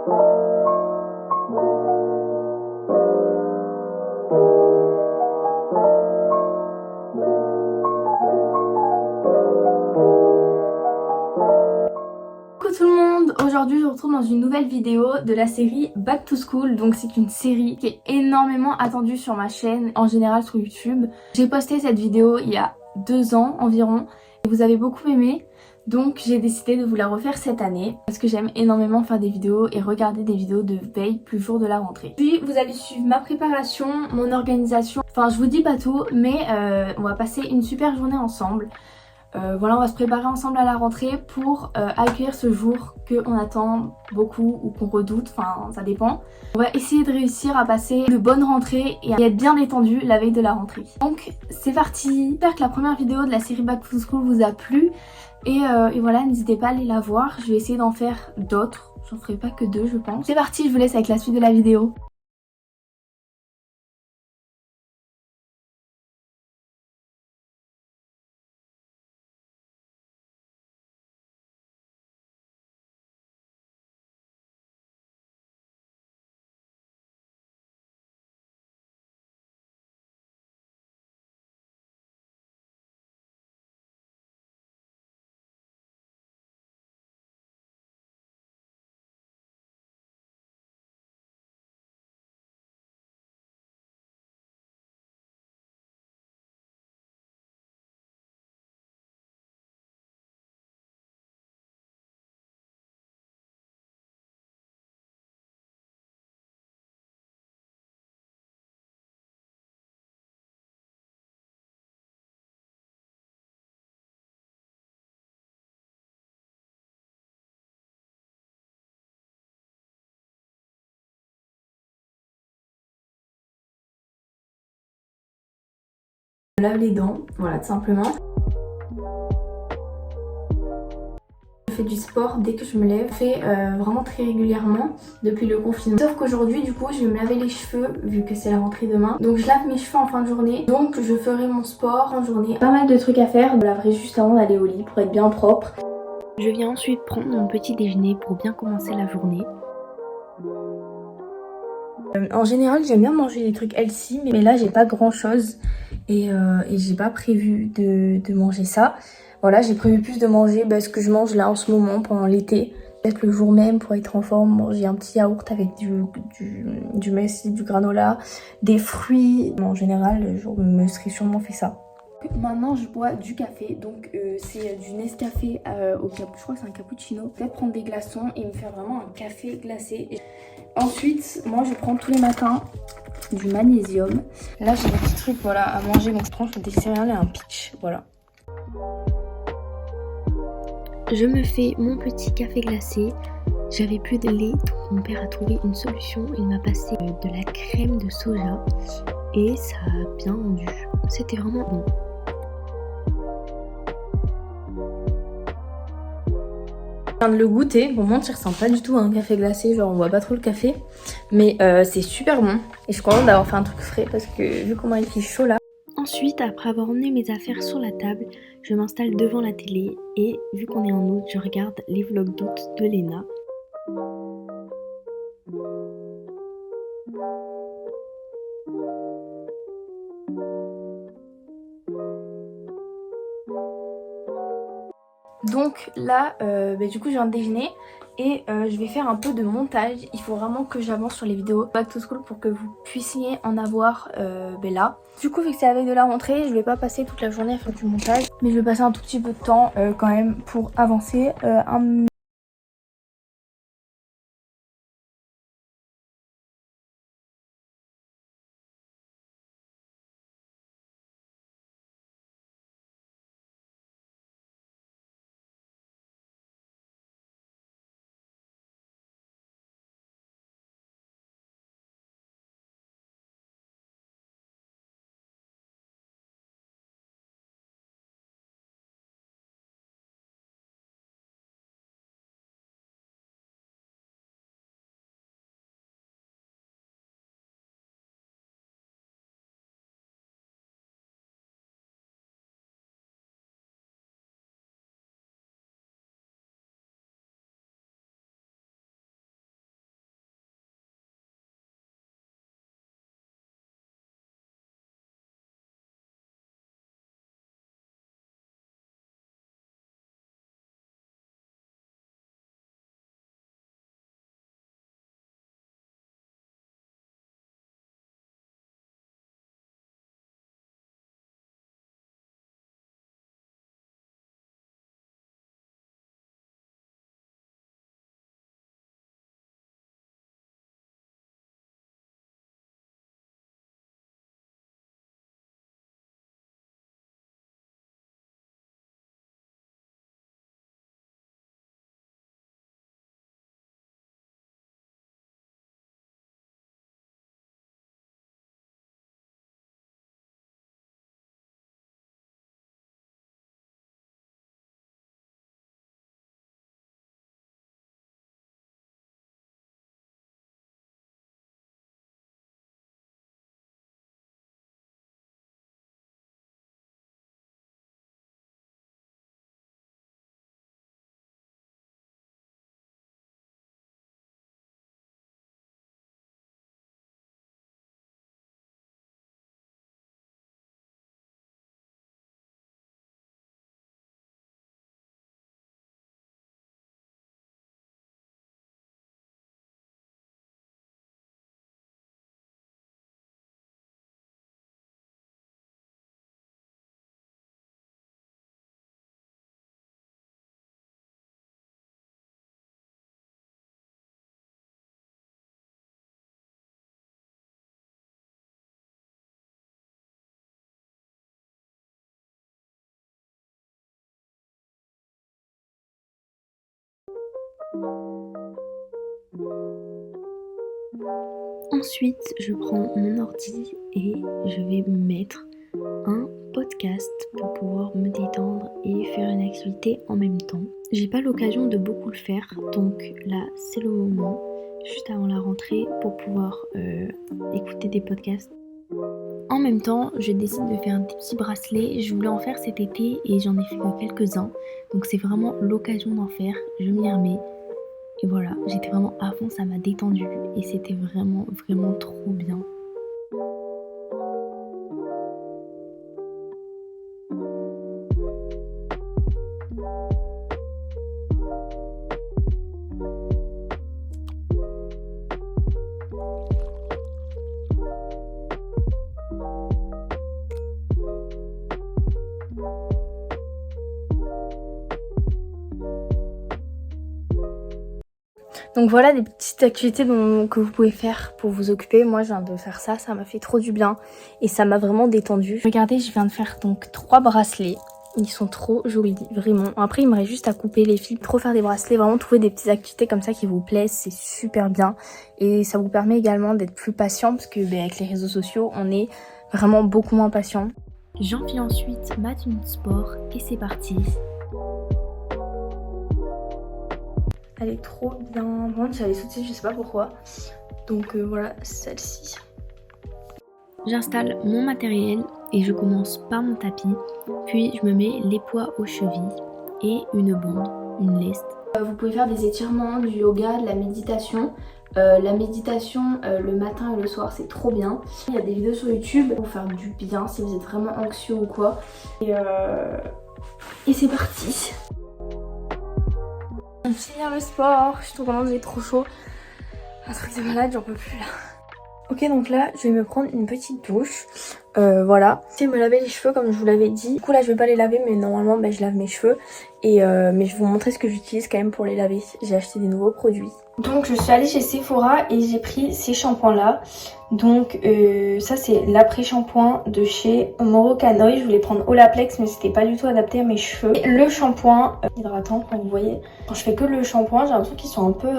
Coucou tout le monde, aujourd'hui je vous retrouve dans une nouvelle vidéo de la série Back to School. Donc c'est une série qui est énormément attendue sur ma chaîne, en général sur YouTube. J'ai posté cette vidéo il y a 2 ans environ et vous avez beaucoup aimé. Donc j'ai décidé de vous la refaire cette année parce que j'aime énormément faire des vidéos et regarder des vidéos de veille plus jour de la rentrée. Puis vous allez suivre ma préparation, mon organisation. Enfin je vous dis pas tout mais on va passer une super journée ensemble. Voilà, on va se préparer ensemble à la rentrée pour accueillir ce jour qu'on attend beaucoup ou qu'on redoute, enfin ça dépend. On va essayer de réussir à passer de bonnes rentrées et à être bien détendu la veille de la rentrée. Donc c'est parti. J'espère que la première vidéo de la série Back to School vous a plu et voilà, n'hésitez pas à aller la voir. Je vais essayer d'en faire d'autres, j'en ferai pas que 2 je pense. C'est parti, je vous laisse avec la suite de la vidéo. Je lave les dents, voilà tout simplement. Je fais du sport dès que je me lève, je fais vraiment très régulièrement depuis le confinement. Sauf qu'aujourd'hui du coup je vais me laver les cheveux vu que c'est la rentrée demain. Donc je lave mes cheveux en fin de journée, donc je ferai mon sport en journée. Pas mal de trucs à faire, je me laverai juste avant d'aller au lit pour être bien propre. Je viens ensuite prendre mon petit déjeuner pour bien commencer la journée. En général j'aime bien manger des trucs healthy mais là j'ai pas grand chose et j'ai pas prévu de manger ça. Voilà, j'ai prévu plus de manger ce que je mange là en ce moment pendant l'été. Peut-être le jour même pour être en forme, manger un petit yaourt avec du messi, du granola, des fruits. En général, je me serais sûrement fait ça. Maintenant je bois du café, donc c'est du Nescafé je crois que c'est un cappuccino. Je vais prendre des glaçons et me faire vraiment un café glacé. Ensuite, moi je prends tous les matins du magnésium. Là j'ai des petits trucs voilà, à manger, donc je prends des céréales et un peach, voilà. Je me fais mon petit café glacé. J'avais plus de lait, donc mon père a trouvé une solution. Il m'a passé de la crème de soja et ça a bien rendu. C'était vraiment bon. Je viens de le goûter, pour mentir, ça ressemble pas du tout à un café glacé, genre on voit pas trop le café. Mais c'est super bon. Et je suis contente d'avoir fait un truc frais parce que vu comment il fait chaud là. Ensuite, après avoir emmené mes affaires sur la table, je m'installe devant la télé et vu qu'on est en août, je regarde les vlogs d'août de Léna. Donc là, du coup je viens de déjeuner et je vais faire un peu de montage. Il faut vraiment que j'avance sur les vidéos Back to School pour que vous puissiez en avoir là. Du coup vu que c'est la veille de la rentrée, je vais pas passer toute la journée à faire du montage, mais je vais passer un tout petit peu de temps quand même pour avancer Ensuite, je prends mon ordi et je vais mettre un podcast pour pouvoir me détendre et faire une activité en même temps. J'ai pas l'occasion de beaucoup le faire, donc là c'est le moment, juste avant la rentrée, pour pouvoir écouter des podcasts. En même temps, je décide de faire des petits bracelets. Je voulais en faire cet été et j'en ai fait que quelques-uns, donc c'est vraiment l'occasion d'en faire. Je m'y remets. Et voilà, j'étais vraiment à fond, ça m'a détendu et c'était vraiment, vraiment trop bien. Donc voilà des petites activités que vous pouvez faire pour vous occuper. Moi je viens de faire ça, ça m'a fait trop du bien et ça m'a vraiment détendu. Regardez, je viens de faire donc 3 bracelets. Ils sont trop jolis, vraiment. Après il me reste juste à couper les fils, trop faire des bracelets, vraiment trouver des petites activités comme ça qui vous plaisent, c'est super bien. Et ça vous permet également d'être plus patient parce que avec les réseaux sociaux on est vraiment beaucoup moins patient. J'enfile ensuite ma tenue de sport et c'est parti. Elle est trop bien. Vraiment, j'allais sauter, je sais pas pourquoi. Donc voilà, celle-ci. J'installe mon matériel et je commence par mon tapis. Puis je me mets les poids aux chevilles et une bande, une leste. Vous pouvez faire des étirements, du yoga, de la méditation. La méditation le matin et le soir, c'est trop bien. Il y a des vidéos sur YouTube pour faire du bien si vous êtes vraiment anxieux ou quoi. Et c'est parti. On finit le sport, je suis trop contente, il est trop chaud. Un truc de malade, j'en peux plus là. Ok, donc là je vais me prendre une petite douche. Voilà. Je vais me laver les cheveux comme je vous l'avais dit. Du coup là je vais pas les laver mais normalement je lave mes cheveux. Mais je vais vous montrer ce que j'utilise quand même pour les laver. J'ai acheté des nouveaux produits. Donc je suis allée chez Sephora et j'ai pris ces shampoings là. Donc ça c'est l'après-shampoing de chez Morocanoil. Je voulais prendre Olaplex mais c'était pas du tout adapté à mes cheveux. Et le shampoing hydratant, comme vous voyez. Quand je fais que le shampoing, j'ai l'impression qu'ils sont un peu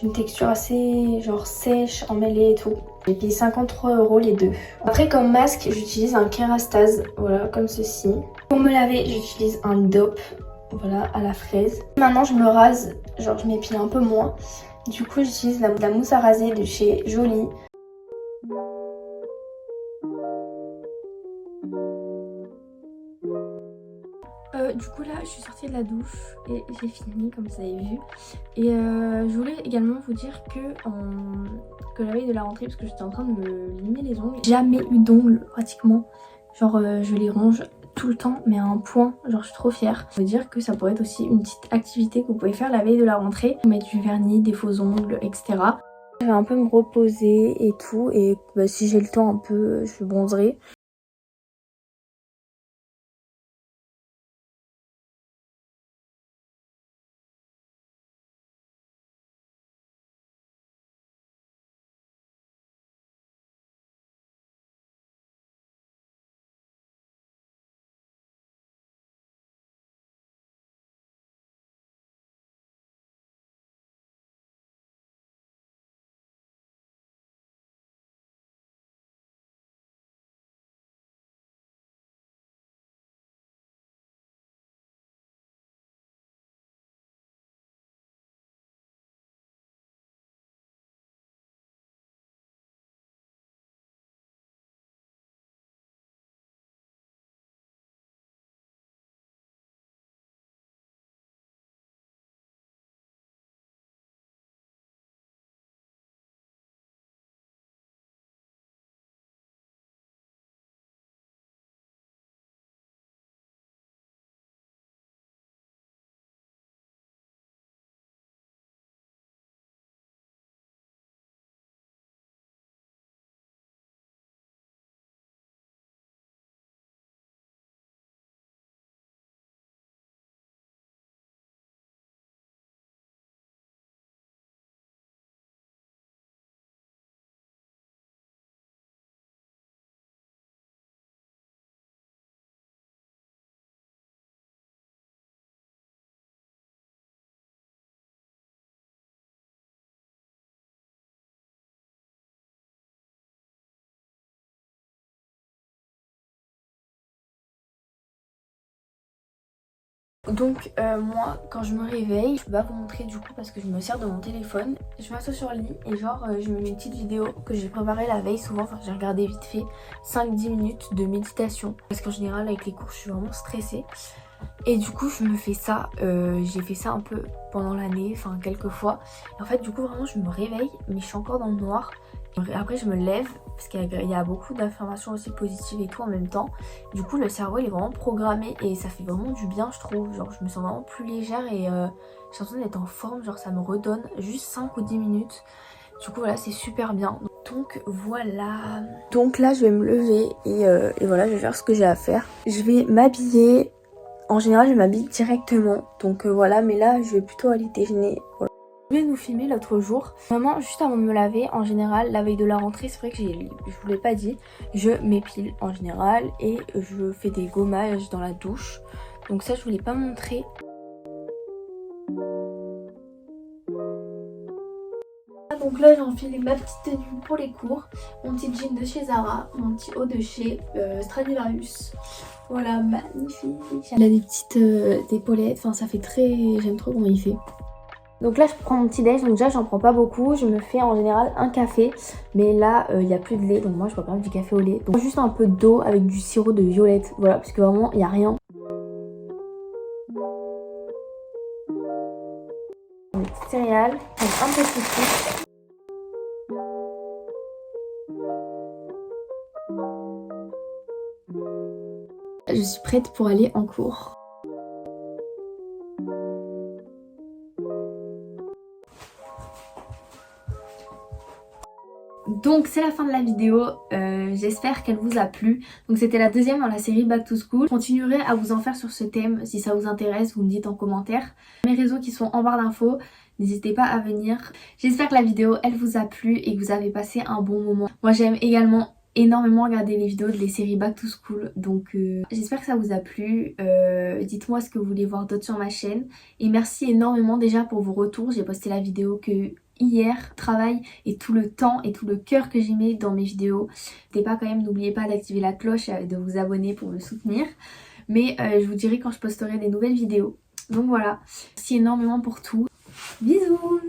d'une texture assez genre sèche, emmêlée et tout. J'ai payé 53 € les deux. Après comme masque, j'utilise un Kerastase, voilà comme ceci. Pour me laver, j'utilise un Dop, voilà à la fraise. Maintenant je me rase, genre je m'épile un peu moins. Du coup j'utilise la mousse à raser de chez Jolie. Du coup là je suis sortie de la douche et j'ai fini comme vous avez vu. Et je voulais également vous dire que la veille de la rentrée, parce que j'étais en train de me limer les ongles, jamais eu d'ongles pratiquement. Genre je les ronge tout le temps mais à un point, genre je suis trop fière. Ça veut dire que ça pourrait être aussi une petite activité que vous pouvez faire la veille de la rentrée. Mettre du vernis, des faux ongles, etc. Je vais un peu me reposer et tout et si j'ai le temps un peu je bronzerai. Donc moi quand je me réveille, je peux pas vous montrer du coup parce que je me sers de mon téléphone. Je m'assois sur le lit et genre je me mets une petite vidéo que j'ai préparée la veille souvent, enfin j'ai regardé vite fait 5-10 minutes de méditation. Parce qu'en général avec les cours je suis vraiment stressée. Et du coup je me fais ça, j'ai fait ça un peu pendant l'année, enfin quelques fois. Et en fait du coup vraiment je me réveille mais je suis encore dans le noir. Après je me lève parce qu'il y a beaucoup d'informations aussi positives et tout en même temps. Du coup le cerveau il est vraiment programmé et ça fait vraiment du bien je trouve. Genre je me sens vraiment plus légère et j'ai l'impression d'être en forme, genre ça me redonne juste 5 ou 10 minutes. Du coup voilà c'est super bien. Donc voilà. Donc là je vais me lever et voilà je vais faire ce que j'ai à faire. Je vais m'habiller. En général je m'habille directement donc voilà, mais là je vais plutôt aller déjeuner. Voilà. Je voulais vous filmer l'autre jour, vraiment juste avant de me laver. En général la veille de la rentrée, c'est vrai que je vous l'ai pas dit, je m'épile en général et je fais des gommages dans la douche, donc ça je voulais pas montrer. Donc là j'ai enfilé ma petite tenue pour les cours, mon petit jean de chez Zara, mon petit haut de chez Stradivarius. Voilà, magnifique. Il a des petites épaulettes, enfin ça fait très... J'aime trop comment il fait. Donc là je prends mon petit déj, donc déjà j'en prends pas beaucoup, je me fais en général un café, mais là il n'y a plus de lait, donc moi je bois quand même du café au lait. Donc juste un peu d'eau avec du sirop de violette, voilà, parce que vraiment il n'y a rien. Des petites céréales, avec un peu de sucre. Je suis prête pour aller en cours. Donc c'est la fin de la vidéo, j'espère qu'elle vous a plu. Donc c'était la deuxième dans la série Back to School. Je continuerai à vous en faire sur ce thème, si ça vous intéresse, vous me dites en commentaire. Mes réseaux qui sont en barre d'infos, n'hésitez pas à venir. J'espère que la vidéo elle vous a plu et que vous avez passé un bon moment. Moi j'aime également énormément regarder les vidéos des séries Back to School, donc j'espère que ça vous a plu. Dites-moi ce que vous voulez voir d'autre sur ma chaîne et merci énormément déjà pour vos retours. J'ai posté la vidéo que hier, travail et tout le temps et tout le cœur que j'ai mis dans mes vidéos. N'oubliez pas d'activer la cloche et de vous abonner pour me soutenir. Mais je vous dirai quand je posterai des nouvelles vidéos. Donc voilà, merci énormément pour tout. Bisous!